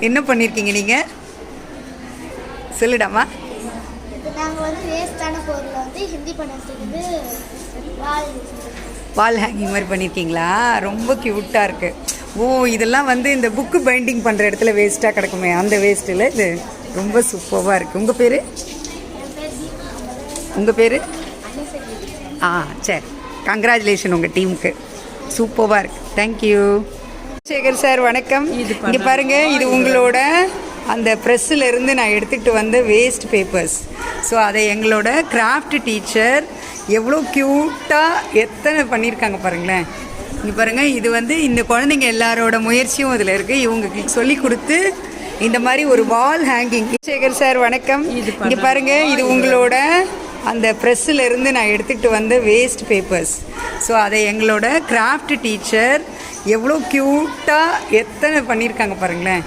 என்ன பண்ணியிருக்கீங்க நீங்கள்? சொல்லிடாமா. நாங்கள் வந்து வேஸ்டான பொருளை வந்து ஹிந்தி பண்ணுறதுக்கு வால் ஹேங்கிங் மாதிரி பண்ணியிருக்கீங்களா? ரொம்ப க்யூட்டாக இருக்குது. ஓ, இதெல்லாம் வந்து இந்த புக்கு பைண்டிங் பண்ணுற இடத்துல வேஸ்ட்டாக கிடக்குமே, அந்த வேஸ்ட்டில் இது ரொம்ப சூப்பராக இருக்குது. உங்கள் பேர்? உங்கள் பேர்? சரி, கங்க்ராச்சுலேஷன் உங்கள் டீமுக்கு. சூப்பராக இருக்குது. தேங்க்யூ. சேகர் சார் வணக்கம். இங்கே பாருங்கள், இது உங்களோட அந்த ப்ரெஸ்ஸில் இருந்து நான் எடுத்துகிட்டு வந்த வேஸ்ட் பேப்பர்ஸ். ஸோ அதை எங்களோட கிராஃப்ட் டீச்சர் எவ்வளோ க்யூட்டாக எத்தனை பண்ணியிருக்காங்க பாருங்களேன். இங்கே பாருங்கள், இது வந்து இந்த குழந்தைங்க எல்லாரோட முயற்சியும் இதில் இருக்குது. இவங்களுக்கு சொல்லி கொடுத்து இந்த மாதிரி ஒரு வால் ஹேங்கிங். சேகர் சார் வணக்கம். இங்கே பாருங்கள், இது உங்களோட அந்த ப்ரெஸ்ஸில் இருந்து நான் எடுத்துகிட்டு வந்த வேஸ்ட் பேப்பர்ஸ். ஸோ அதை எங்களோட கிராஃப்ட் டீச்சர் எவ்வளோ க்யூட்டாக எத்தனை பண்ணியிருக்காங்க பாருங்களேன்.